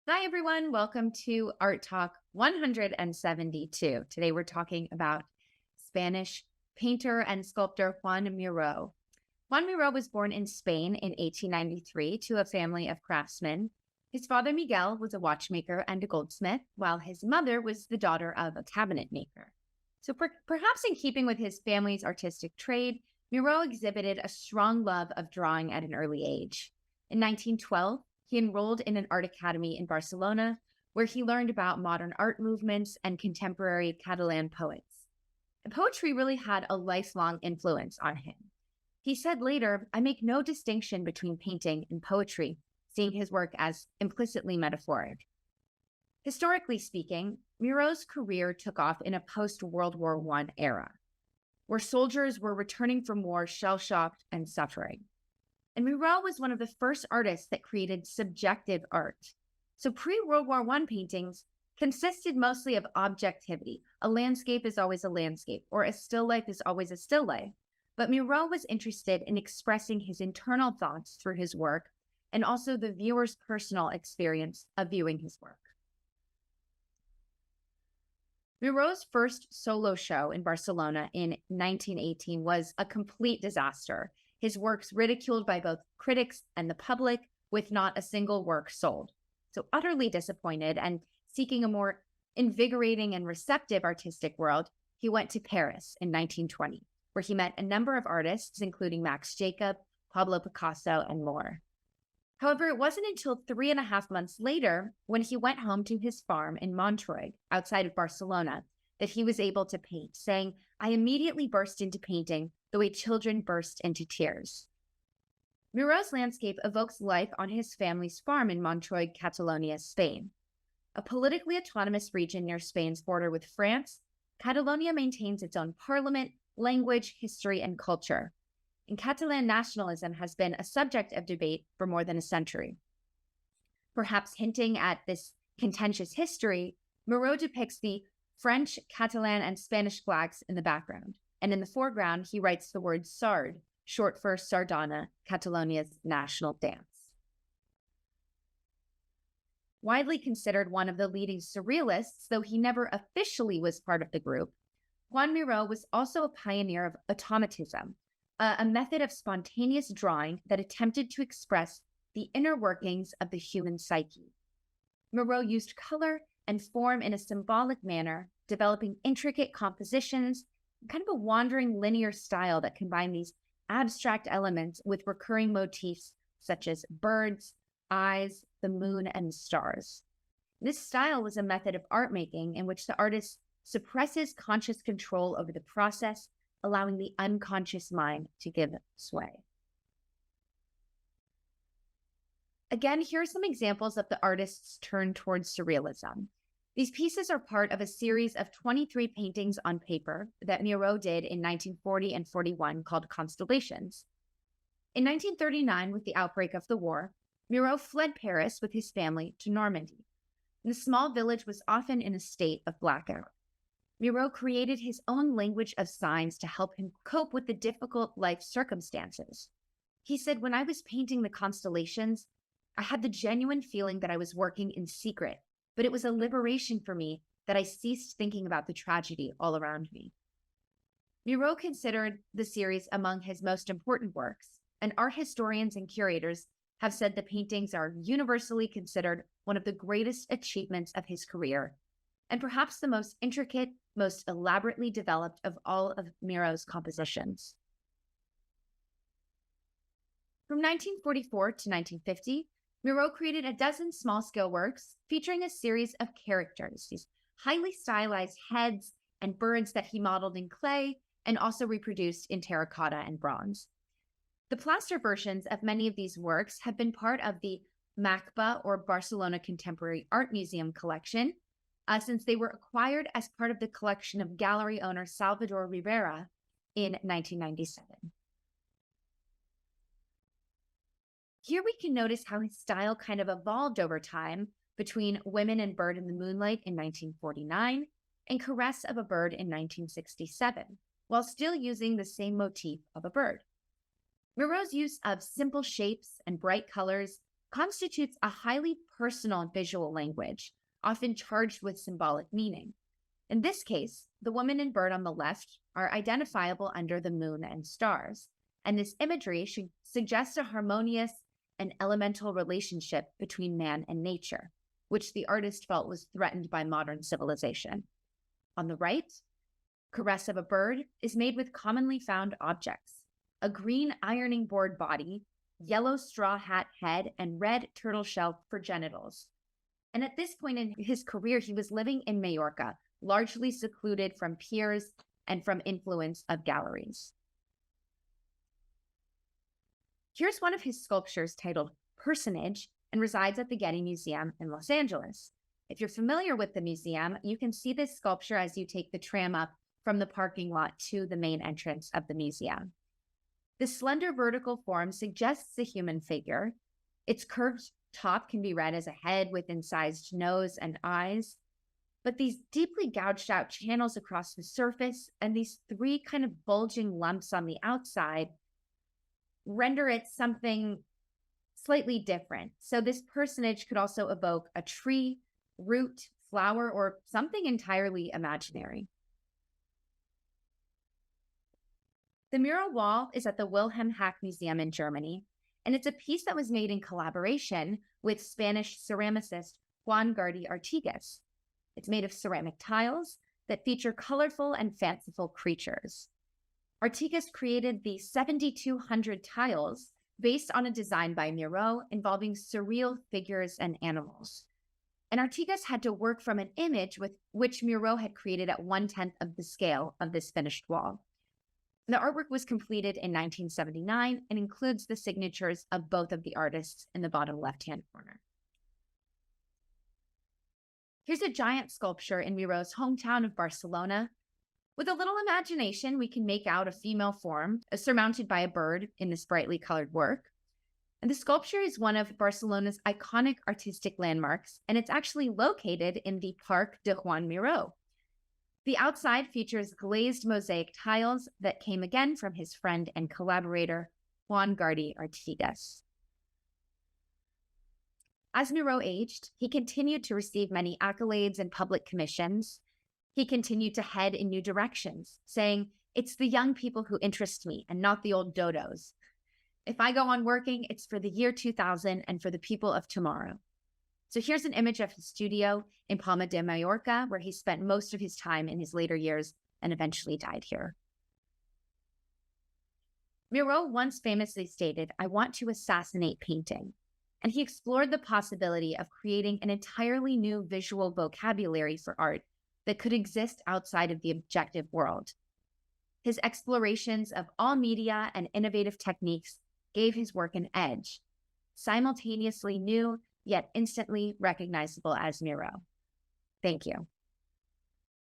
Hi, everyone. Welcome to Art Talk 172. Today, we're talking about Spanish painter and sculptor Joan Miró. Joan Miró was born in Spain in 1893 to a family of craftsmen. His father, Miguel, was a watchmaker and a goldsmith, while his mother was the daughter of a cabinet maker. So, perhaps in keeping with his family's artistic trade, Miró exhibited a strong love of drawing at an early age. In 1912, he enrolled in an art academy in Barcelona, where he learned about modern art movements and contemporary Catalan poets. And poetry really had a lifelong influence on him. He said later, "I make no distinction between painting and poetry, seeing his work as implicitly metaphoric." Historically speaking, Miró's career took off in a post-World War I era, where soldiers were returning from war shell-shocked and suffering. And Miró was one of the first artists that created subjective art. So pre-World War I paintings consisted mostly of objectivity. A landscape is always a landscape, or a still life is always a still life. But Miró was interested in expressing his internal thoughts through his work, and also the viewer's personal experience of viewing his work. Miró's first solo show in Barcelona in 1918 was a complete disaster. His works ridiculed by both critics and the public, with not a single work sold. So utterly disappointed and seeking a more invigorating and receptive artistic world, he went to Paris in 1920, where he met a number of artists, including Max Jacob, Pablo Picasso, and more. However, it wasn't until 3.5 months later, when he went home to his farm in Montreuil, outside of Barcelona, that he was able to paint, saying, "I immediately burst into painting the way children burst into tears." Miró's landscape evokes life on his family's farm in Montreuil, Catalonia, Spain. A politically autonomous region near Spain's border with France, Catalonia maintains its own parliament, language, history, and culture. And Catalan nationalism has been a subject of debate for more than a century. Perhaps hinting at this contentious history, Miró depicts the French, Catalan, and Spanish flags in the background. And in the foreground, he writes the word sard, short for sardana, Catalonia's national dance. Widely considered one of the leading surrealists, though he never officially was part of the group, Joan Miró was also a pioneer of automatism, a method of spontaneous drawing that attempted to express the inner workings of the human psyche. Miró used color and form in a symbolic manner, developing intricate compositions, kind of a wandering linear style that combined these abstract elements with recurring motifs such as birds, eyes, the moon, and the stars. This style was a method of art making in which the artist suppresses conscious control over the process, allowing the unconscious mind to give sway. Again, here are some examples of the artist's turn towards surrealism. These pieces are part of a series of 23 paintings on paper that Miró did in 1940 and 41 called Constellations. In 1939, with the outbreak of the war, Miró fled Paris with his family to Normandy. The small village was often in a state of blackout. Miró created his own language of signs to help him cope with the difficult life circumstances. He said, "When I was painting the constellations, I had the genuine feeling that I was working in secret, but it was a liberation for me that I ceased thinking about the tragedy all around me." Miró considered the series among his most important works, and art historians and curators have said the paintings are universally considered one of the greatest achievements of his career, and perhaps the most intricate, most elaborately developed of all of Miró's compositions. From 1944 to 1950, Miró created a dozen small-scale works featuring a series of characters, these highly stylized heads and birds that he modeled in clay and also reproduced in terracotta and bronze. The plaster versions of many of these works have been part of the MACBA, or Barcelona Contemporary Art Museum collection, since they were acquired as part of the collection of gallery owner Salvador Rivera in 1997. Here we can notice how his style kind of evolved over time between Women and Bird in the Moonlight in 1949 and Caress of a Bird in 1967, while still using the same motif of a bird. Miró's use of simple shapes and bright colors constitutes a highly personal visual language, often charged with symbolic meaning. In this case, the woman and bird on the left are identifiable under the moon and stars, and this imagery should suggest a harmonious and elemental relationship between man and nature, which the artist felt was threatened by modern civilization. On the right, caress of a bird is made with commonly found objects: a green ironing board body, yellow straw hat head, and red turtle shell for genitals. And at this point in his career, he was living in Majorca, largely secluded from peers and from influence of galleries. Here's one of his sculptures titled Personage and resides at the Getty Museum in Los Angeles. If you're familiar with the museum, you can see this sculpture as you take the tram up from the parking lot to the main entrance of the museum. The slender vertical form suggests a human figure. Its curved top can be read as a head with incised nose and eyes, but these deeply gouged out channels across the surface and these three kind of bulging lumps on the outside render it something slightly different. So this personage could also evoke a tree, root, flower, or something entirely imaginary. The mural wall is at the Wilhelm Hack Museum in Germany, and it's a piece that was made in collaboration with Spanish ceramicist Juan Gardi Artigas. It's made of ceramic tiles that feature colorful and fanciful creatures. Artigas created the 7,200 tiles based on a design by Miró involving surreal figures and animals. And Artigas had to work from an image with which Miró had created at 1/10 of the scale of this finished wall. The artwork was completed in 1979 and includes the signatures of both of the artists in the bottom left-hand corner. Here's a giant sculpture in Miró's hometown of Barcelona. With a little imagination, we can make out a female form surmounted by a bird in this brightly colored work. And the sculpture is one of Barcelona's iconic artistic landmarks, and it's actually located in the Parc de Joan Miró. The outside features glazed mosaic tiles that came again from his friend and collaborator, Juan Gardi Artigas. As Miró aged, he continued to receive many accolades and public commissions. He continued to head in new directions, saying, "It's the young people who interest me and not the old dodos. If I go on working, it's for the year 2000 and for the people of tomorrow." So here's an image of his studio in Palma de Mallorca, where he spent most of his time in his later years and eventually died here. Miró once famously stated, "I want to assassinate painting." And he explored the possibility of creating an entirely new visual vocabulary for art that could exist outside of the objective world. His explorations of all media and innovative techniques gave his work an edge, simultaneously new, yet instantly recognizable as Miró. Thank you.